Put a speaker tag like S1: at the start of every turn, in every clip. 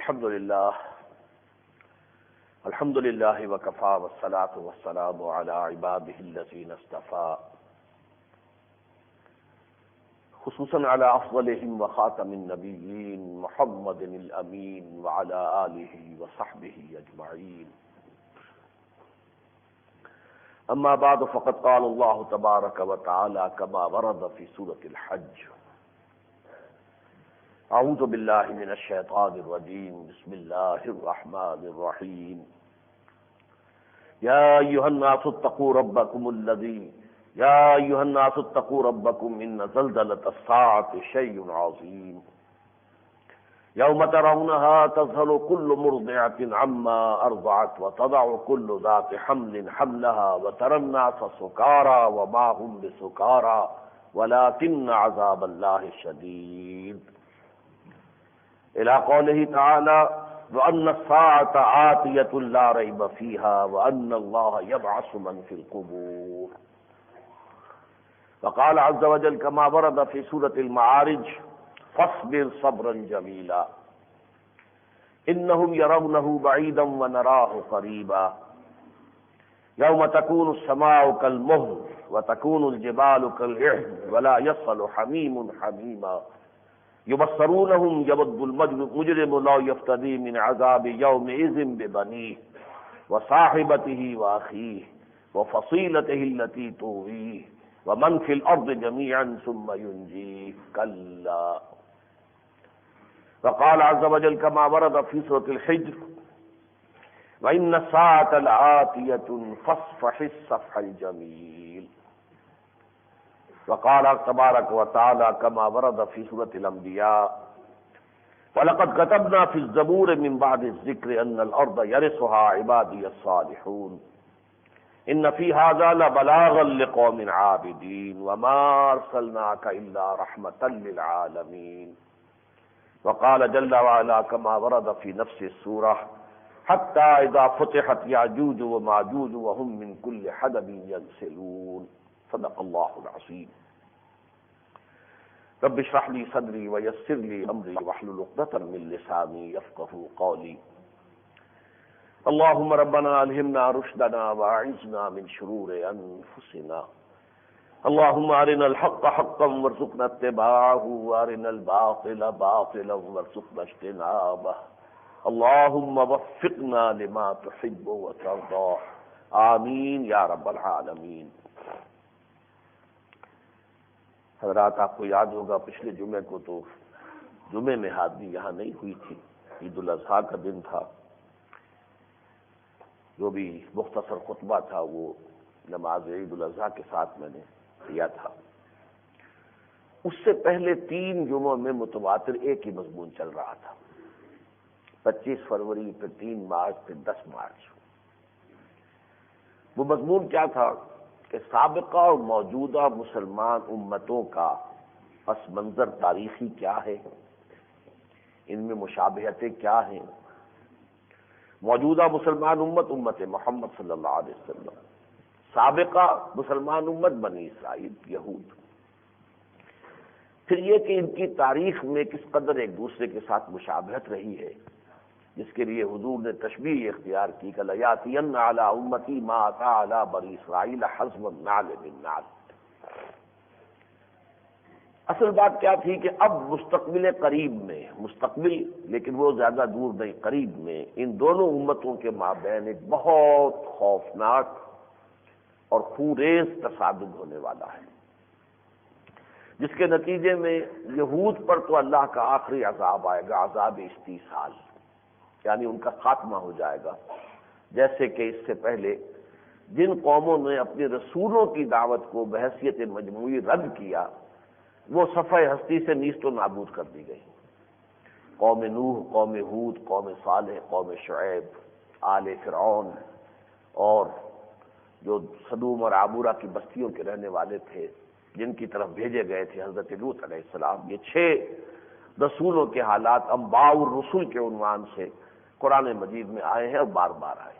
S1: الحمد لله وكفى والصلاة والسلام على عباده الذين اصطفى خصوصا على أفضلهم وخاتم النبيين محمد الأمين وعلى آله وصحبه أجمعين. أما بعد فقد قال الله تبارك وتعالى كما ورد في سورة الحج: أعوذ بالله من الشيطان الرجيم بسم الله الرحمن الرحيم. يا أيها الناس اتقوا ربكم إن زلزلة الساعة شيء عظيم يوم ترونها تذهل كل مرضعة عما أرضعت وتضع كل ذات حمل حملها وترى الناس سكارى وما هم بسكارى ولكن عذاب الله شديد، إلى قوله تعالى: وأن الساعة آتية لا ريب فيها وأن الله يبعث من في القبور. وقال عز وجل كما ورد في سورة المعارج: فاصبر صبرا جميلا إنهم يرونه بعيدا ونراه قريبا يوم تكون السماء كالمهل وتكون الجبال كالعهن ولا يصل حميم حميما يبصرونهم يود المجرم لا يفتدي من عذاب يومئذ ببنيه وصاحبته وأخيه وفصيلته التي تؤويه ومن في الأرض جميعا ثم ينجيه كلا. وقال عز وجل كما ورد في سورة الحجر: وإن الساعة لآتية فاصفح الصفح الجميل. وقال تبارك وتعالى كما ورد في سورة الأنبياء: ولقد كتبنا في الزبور من بعد الذكر أن الأرض يرثها عبادي الصالحون إن في هذا لبلاغا لقوم عابدين وما أرسلناك إلا رحمة للعالمين. وقال جل وعلا كما ورد في نفس السورة: حتى إذا فتحت يأجوج وماجوج وهم من كل حدب ينسلون. صدق الله العظيم. رب اشرح لي صدري ويسر لي أمري واحلل عقدة من لساني يفقهوا قولي. اللهم ربنا ألهمنا رشدنا وأعذنا من شرور أنفسنا. اللهم أرنا الحق حقا وارزقنا اتباعه وأرنا الباطل باطلا وارزقنا اجتنابه. اللهم وفقنا لما تحب وترضى، آمین یا رب العالمین. حضرات، آپ کو یاد ہوگا پچھلے جمعے کو تو جمعے میں حاضری یہاں نہیں ہوئی تھی، عید الاضحیٰ کا دن تھا. جو بھی مختصر خطبہ تھا وہ نماز عید الاضحیٰ کے ساتھ میں نے کیا تھا. اس سے پہلے 3 جمعوں میں متواتر ایک ہی مضمون چل رہا تھا: 25 فروری، پھر 3 مارچ، پھر 10 مارچ. وہ مضمون کیا تھا کہ سابقہ اور موجودہ مسلمان امتوں کا پس منظر تاریخی کیا ہے، ان میں مشابہتیں کیا ہیں. موجودہ مسلمان امت محمد صلی اللہ علیہ وسلم، سابقہ مسلمان امت بنی اسرائیل یہود. پھر یہ کہ ان کی تاریخ میں کس قدر ایک دوسرے کے ساتھ مشابہت رہی ہے، جس کے لیے حضور نے تشبیہ اختیار کی کہ لَيَأْتِيَنَّ عَلَىٰ أُمَّتِي مَا أَتَىٰ عَلَىٰ بَنِي إِسْرَائِيلَ حَزْوَ النَّعْلِ بِالنَّعْلِ. اصل بات کیا تھی کہ اب مستقبل قریب میں، مستقبل لیکن وہ زیادہ دور نہیں، قریب میں ان دونوں امتوں کے مابین ایک بہت خوفناک اور خونریز تصادم ہونے والا ہے، جس کے نتیجے میں یہود پر تو اللہ کا آخری عذاب آئے گا، عذاب استیصال، یعنی ان کا خاتمہ ہو جائے گا. جیسے کہ اس سے پہلے جن قوموں نے اپنے رسولوں کی دعوت کو بحیثیت مجموعی رد کیا، وہ صفحہ ہستی سے نیست و نابود کر دی گئی. قوم نوح، قوم ہود، قوم صالح، قوم شعیب، آل فرعون، اور جو سدوم اور عامورہ کی بستیوں کے رہنے والے تھے جن کی طرف بھیجے گئے تھے حضرت لوط علیہ السلام، یہ 6 رسولوں کے حالات انباء الرسل کے عنوان سے قرآن مجید میں آئے ہیں اور بار بار آئے.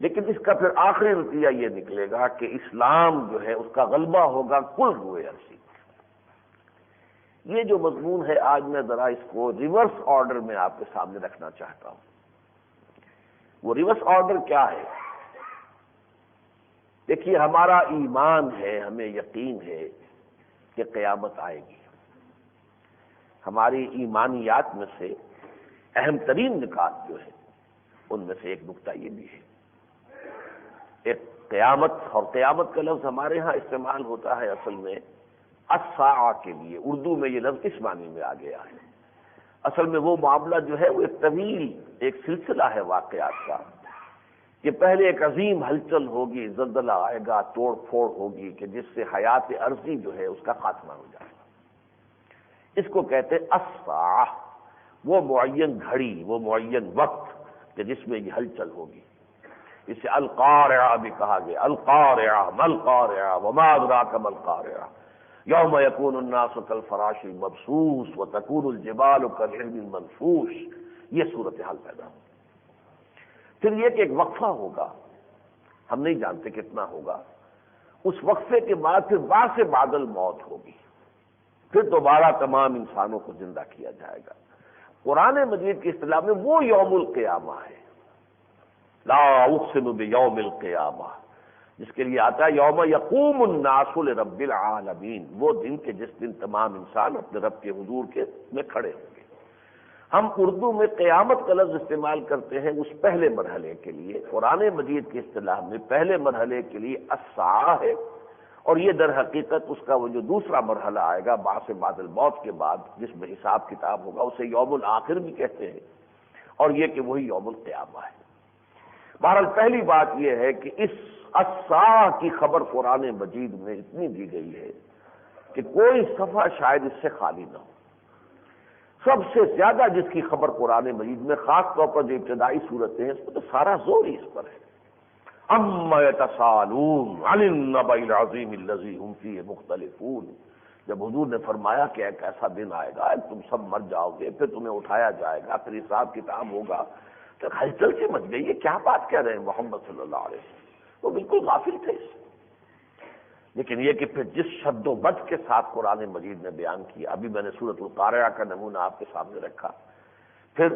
S1: لیکن اس کا پھر آخری نتیجہ یہ نکلے گا کہ اسلام جو ہے اس کا غلبہ ہوگا کل روئے عرصی. یہ جو مضمون ہے آج میں ذرا اس کو ریورس آرڈر میں آپ کے سامنے رکھنا چاہتا ہوں۔ وہ ریورس آرڈر کیا ہے؟ دیکھیے، ہمارا ایمان ہے، ہمیں یقین ہے کہ قیامت آئے گی۔ ہماری ایمانیات میں سے اہم ترین نکات جو ہے ان میں سے ایک نقطہ یہ بھی ہے، ایک قیامت، اور قیامت کا لفظ ہمارے ہاں استعمال ہوتا ہے اصل میں الساعہ کے لیے، اردو میں یہ لفظ اس معنی میں آ گیا ہے۔ اصل میں وہ معاملہ جو ہے وہ ایک طویل ایک سلسلہ ہے واقعات کا، کہ پہلے ایک عظیم ہلچل ہوگی، زلزلہ آئے گا، توڑ پھوڑ ہوگی کہ جس سے حیات عرضی جو ہے اس کا خاتمہ ہو جائے گا۔ اس کو کہتے ہیں الساعہ، وہ معین گھڑی، وہ معین وقت کہ جس میں یہ ہلچل ہوگی۔ اسے القارعہ بھی کہا گیا، القارعہ ما القارعہ وما ادراک ما القارعہ یوم یکون الناس کالفراش المبثوث وتکون الجبال کالعہن المنفوش، یہ صورتحال پیدا ہو۔ پھر یہ کہ ایک وقفہ ہوگا، ہم نہیں جانتے کتنا ہوگا، اس وقفے کے بعد پھر بعد سے بادل موت ہوگی، پھر دوبارہ تمام انسانوں کو زندہ کیا جائے گا۔ قرآن مجید کی اصطلاح میں وہ یوم القیامہ ہے، لا اقسم بیوم القیامہ، جس کے لیے آتا ہے یوم یقوم الناس لرب العالمین، وہ دن کے جس دن تمام انسان اپنے رب کے حضور کے میں کھڑے ہوں گے۔ ہم اردو میں قیامت کا لفظ استعمال کرتے ہیں اس پہلے مرحلے کے لیے، قرآن مجید کی اصطلاح میں پہلے مرحلے کے لیے الساعہ ہے، اور یہ در حقیقت اس کا وہ جو دوسرا مرحلہ آئے گا بعد بعد الموت کے بعد، جس میں حساب کتاب ہوگا، اسے یوم الآخر بھی کہتے ہیں، اور یہ کہ وہی یوم القیامہ ہے۔ بہرحال پہلی بات یہ ہے کہ اس الساعہ کی خبر قرآن مجید میں اتنی دی گئی ہے کہ کوئی صفحہ شاید اس سے خالی نہ ہو۔ سب سے زیادہ جس کی خبر قرآن مجید میں، خاص طور پر جو ابتدائی صورتیں ہیں، اس میں تو سارا زور ہی اس پر ہے۔ اما یتساءلون عن النبأ العظیم الذی هم فیہ مختلفون، جب حضور نے فرمایا کہ ایک ایسا دن آئے گا، تم سب مر جاؤ گے، پھر تمہیں اٹھایا جائے گا، پھر حساب کتاب ہوگا، تو ہلچل سی مچ گئی، یہ کیا بات کہہ رہے ہیں محمد صلی اللہ علیہ وسلم؟ وہ بالکل غافل تھے اس سے۔ لیکن یہ کہ پھر جس شد و بد کے ساتھ قرآن مجید نے بیان کیا، ابھی میں نے سورۃ القارعہ کا نمونہ آپ کے سامنے رکھا، پھر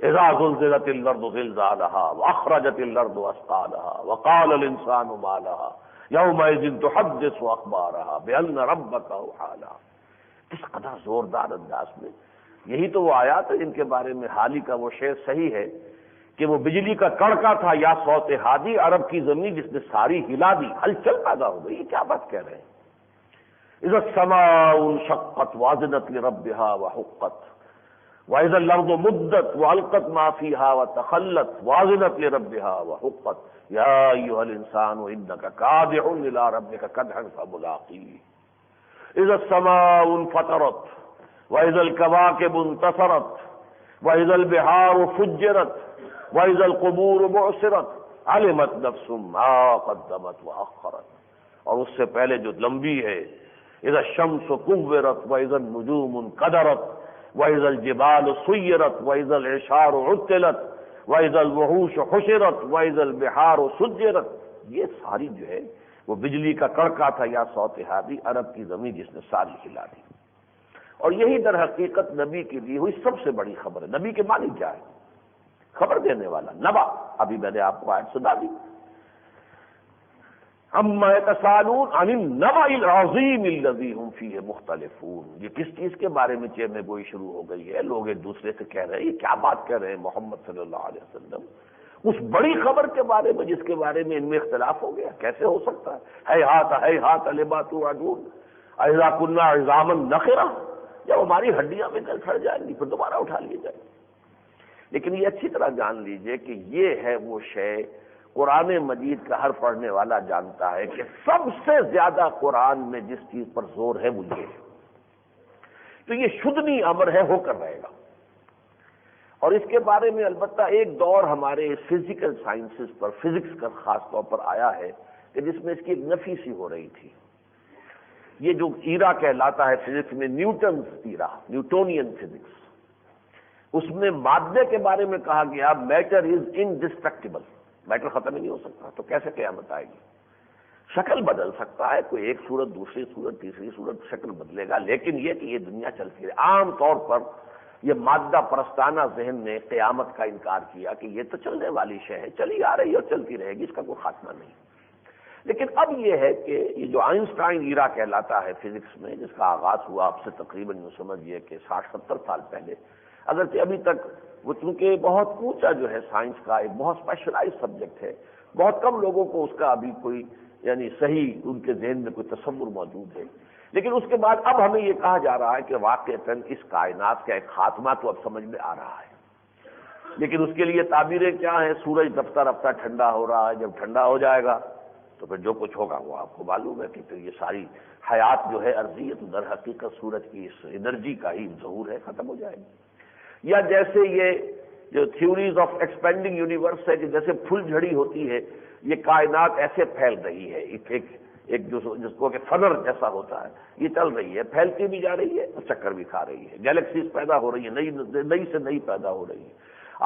S1: اذا زلزلت الارض زلزالها واخرجت الارض اثقالها وقال الانسان ما لها يومئذ تحدث اخبارها بان ربك اوحى لها، کس قدر زوردار انداز میں۔ یہی تو وہ آیات ہے جن کے بارے میں حالی کا وہ شعر صحیح ہے کہ وہ بجلی کا کڑکا تھا یا صوت ہادی، عرب کی زمین جس نے ساری ہلا دی، ہلچل پیدا ہو گئی۔ یہ کیا بات کہہ رہے ہیں؟ اذا السماء انشقت واذنت لربها وحقت وَإِذَا الْأَرْضُ مُدَّتْ وَأَلْقَتْ مَا فِيهَا وَتَخَلَّتْ وَأَذِنَتْ لِرَبِّهَا وَحُقَّتْ يَا أَيُّهَا الْإِنسَانُ إِنَّكَ كَادِحٌ إِلَىٰ رَبِّكَ كَدْحًا فَمُلَاقِيهِ إِذَا السَّمَاءُ انفطرت وَإِذَا الْكَوَاكِبُ انتَثَرَتْ وَإِذَا الْبِحَارُ فُجِّرَتْ وَإِذَا الْقُبُورُ بُعْثِرَتْ عَلِمَتْ نَفْسٌ مَّا قَدَّمَتْ وَأَخَّرَتْ، اور اس سے پہلے جو لمبی ہے، إِذَا الشَّمْسُ كُوِّرَتْ وَإِذَا النُّجُومُ انكَدَرَتْ وَإِذَا الْجِبَالُ سُيِّرَتْ وَإِذَا الْعِشَارُ عُطِّلَتْ وَإِذَا الْوُحُوشُ حُشِرَتْ وَإِذَا الْبِحَارُ سُجِّرَتْ، یہ ساری جو ہے وہ بجلی کا کڑکا تھا یا صوت ہادی، عرب کی زمین جس نے ساری ہلا دی۔ اور یہی در حقیقت نبی کی دی ہوئی سب سے بڑی خبر ہے۔ نبی کے معنی کیا ہے؟ خبر دینے والا، نبا، ابھی میں نے آپ کو آیت سنا دی۔ اما یتساءلون عن النبأ العظیم الذی هم فیہ مختلفون، یہ کس چیز کے بارے میں چیمے گوئی شروع ہو گئی ہے؟ لوگ ایک دوسرے سے کہہ رہے ہیں، یہ کیا بات کہہ رہے ہیں محمد صلی اللہ علیہ وسلم؟ اس بڑی خبر کے بارے میں جس کے بارے میں ان میں اختلاف ہو گیا، کیسے ہو سکتا ہے؟ ہیہات لما توعدون اذا کنا عظاما نخرہ، جب ہماری ہڈیاں میں گل سڑ جائیں گی پھر دوبارہ اٹھا لیے جائیں گے۔ لیکن یہ اچھی طرح جان لیجئے کہ یہ ہے وہ شے قرآن مجید کا ہر پڑھنے والا جانتا ہے کہ سب سے زیادہ قرآن میں جس چیز پر زور ہے وہ یہ ہے، تو یہ شدنی امر ہے، ہو کر رہے گا۔ اور اس کے بارے میں البتہ ایک دور ہمارے فزیکل سائنسز پر، فزکس کا خاص طور پر آیا ہے کہ جس میں اس کی ایک نفی سی ہو رہی تھی۔ یہ جو ایرا کہلاتا ہے فزکس میں نیوٹنز ایرا، نیوٹونین فزکس، اس میں مادے کے بارے میں کہا گیا میٹر از انڈسٹرکٹیبل، میٹر ختم ہی نہیں ہو سکتا، تو کیسے قیامت آئے گی؟ شکل بدل سکتا ہے، کوئی ایک صورت دوسری صورت تیسری صورت شکل بدلے گا، لیکن یہ کہ یہ دنیا چلتی رہے۔ عام طور پر یہ مادہ پرستانہ ذہن نے قیامت کا انکار کیا کہ یہ تو چلنے والی شے ہے، چلی آ رہی ہے اور چلتی رہے گی، اس کا کوئی خاتمہ نہیں۔ لیکن اب یہ ہے کہ یہ جو آئنسٹائن ایرا کہلاتا ہے فزکس میں، جس کا آغاز ہوا اب سے تقریباً یوں سمجھیے کہ 60-70 سال پہلے، اگرچہ ابھی تک وہ چونکہ بہت اونچا جو ہے سائنس کا ایک بہت اسپیشلائز سبجیکٹ ہے، بہت کم لوگوں کو اس کا ابھی کوئی یعنی صحیح ان کے ذہن میں کوئی تصور موجود ہے، لیکن اس کے بعد اب ہمیں یہ کہا جا رہا ہے کہ واقعتاً اس کائنات کا ایک خاتمہ تو اب سمجھ میں آ رہا ہے، لیکن اس کے لیے تعبیریں کیا ہیں؟ سورج رفتہ رفتہ ٹھنڈا ہو رہا ہے، جب ٹھنڈا ہو جائے گا تو پھر جو کچھ ہوگا وہ آپ کو معلوم ہے کہ پھر یہ ساری حیات جو ہے عرضی ہے تو در حقیقت سورج کی اس انرجی کا ہی ظہور ہے، ختم ہو جائے گی۔ یا جیسے یہ جو تھیوریز آف ایکسپینڈنگ یونیورس ہے کہ جیسے پھل جھڑی ہوتی ہے، یہ کائنات ایسے پھیل رہی ہے، ایک جس کو کہ فنر جیسا ہوتا ہے، یہ چل رہی ہے، پھیلتی بھی جا رہی ہے اور چکر بھی کھا رہی ہے، گیلیکسیز پیدا ہو رہی ہے، نئی سے نئی پیدا ہو رہی ہے۔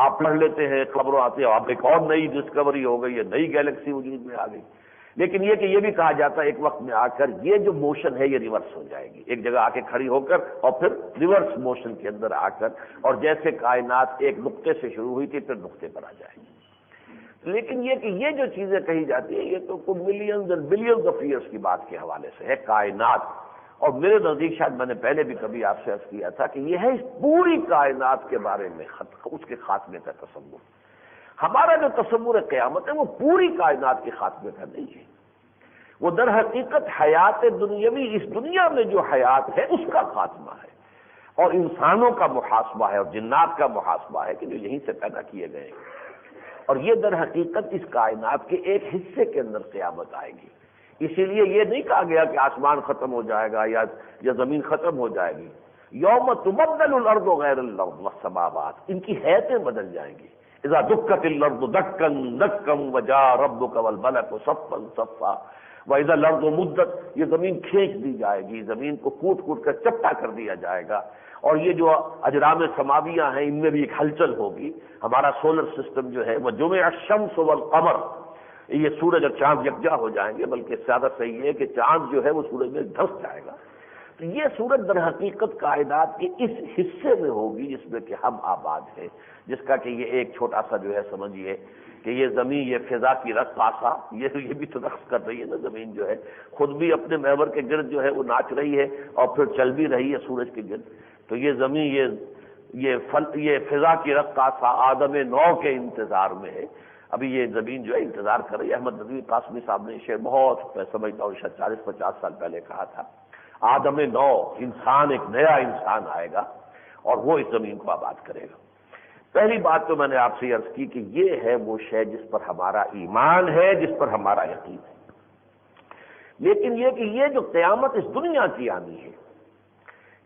S1: آپ پڑھ لیتے ہیں، خبروں آتی ہیں، آپ ایک اور نئی ڈسکوری ہو گئی ہے، نئی گیلیکسی وجود میں آ گئی۔ لیکن یہ کہ یہ بھی کہا جاتا ہے ایک وقت میں آ کر یہ جو موشن ہے یہ ریورس ہو جائے گی، ایک جگہ آ کے کھڑی ہو کر اور پھر ریورس موشن کے اندر آ کر، اور جیسے کائنات ایک نقطے سے شروع ہوئی تھی پھر نقطے پر آ جائے گی۔ لیکن یہ کہ یہ جو چیزیں کہی جاتی ہیں یہ تو کچھ ملینز اور بلینز آف ایئرس کی بات کے حوالے سے ہے کائنات، اور میرے نزدیک شاید میں نے پہلے بھی کبھی آپ سے عرض کیا تھا کہ یہ ہے اس پوری کائنات کے بارے میں اس کے خاتمے کا تصور۔ ہمارا جو تصور قیامت ہے وہ پوری کائنات کے خاتمے کا نہیں ہے، وہ در حقیقت حیات دنیاوی، اس دنیا میں جو حیات ہے اس کا خاتمہ ہے، اور انسانوں کا محاسبہ ہے اور جنات کا محاسبہ ہے کہ جو یہیں سے پیدا کیے گئے ہیں، اور یہ در حقیقت اس کائنات کے ایک حصے کے اندر قیامت آئے گی۔ اسی لیے یہ نہیں کہا گیا کہ آسمان ختم ہو جائے گا یا زمین ختم ہو جائے گی۔ یوم تبدل الارض غیر الارض والسماوات، ان کی حیتیں بدل جائیں گی۔ اذا دکت الارض دکا دکا وجاء ربک والملک صفا صفا وَإِذَا الْأَرْضُ مُدَّتْ، یہ زمین کھینچ دی جائے گی، زمین کو کوٹ کوٹ کر چپٹا کر دیا جائے گا، اور یہ جو اجرام سماویہ ہیں ان میں بھی ایک ہلچل ہوگی۔ ہمارا سولر سسٹم جو ہے وہ جمع الشمس والقمر، یہ سورج اور چاند یکجا ہو جائیں گے، بلکہ زیادہ صحیح ہے کہ چاند جو ہے وہ سورج میں دھس جائے گا۔ تو یہ صورت در حقیقت کائنات کے اس حصے میں ہوگی جس میں کہ ہم آباد ہیں، جس کا کہ یہ ایک چھوٹا سا جو ہے سمجھیے کہ یہ زمین، یہ فضا کی رقاصہ، یہ بھی تو رقص کر رہی ہے نا، زمین جو ہے خود بھی اپنے محور کے گرد جو ہے وہ ناچ رہی ہے اور پھر چل بھی رہی ہے سورج کے گرد۔ تو یہ زمین یہ فضا کی رقاصہ آدم نو کے انتظار میں ہے۔ ابھی یہ زمین جو ہے انتظار کر رہی ہے۔ احمد ندوی قاسمی صاحب نے شعر بہت میں سمجھتا ہوں شاید 40-50 سال پہلے کہا تھا، آدم نو، انسان ایک نیا انسان آئے گا اور وہ اس زمین کو آباد کرے گا۔ پہلی بات تو میں نے آپ سے عرض کی کہ یہ ہے وہ شے جس پر ہمارا ایمان ہے، جس پر ہمارا یقین ہے۔ لیکن یہ کہ یہ جو قیامت اس دنیا کی آنی ہے،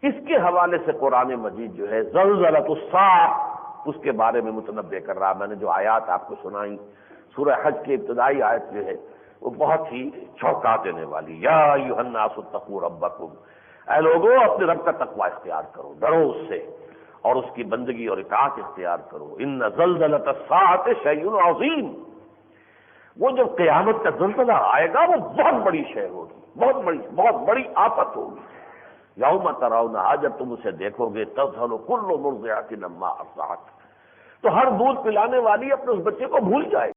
S1: اس کے حوالے سے قرآن مجید جو ہے زلزلۃ الساعہ اس کے بارے میں متنبع کر رہا۔ میں نے جو آیات آپ کو سنائی، سورہ حج کی ابتدائی آیت جو ہے وہ بہت ہی چونکا دینے والی، یا ایھا الناس اتقوا ربکم، اے لوگوں اپنے رب کا تقوی اختیار کرو، ڈرو اس سے اور اس کی بندگی اور اطاعت اختیار کرو۔ ان زلزلۃ الساعۃ شیء عظیم، وہ جب قیامت کا زلزلہ آئے گا وہ بہت بڑی شے ہوگی، بہت بڑی آفت ہوگی۔ یوم ترونھا، جب تم اسے دیکھو گے، تذہل کل مرضعۃ عما ارضعت، تو ہر دودھ پلانے والی اپنے اس بچے کو بھول جائے گی۔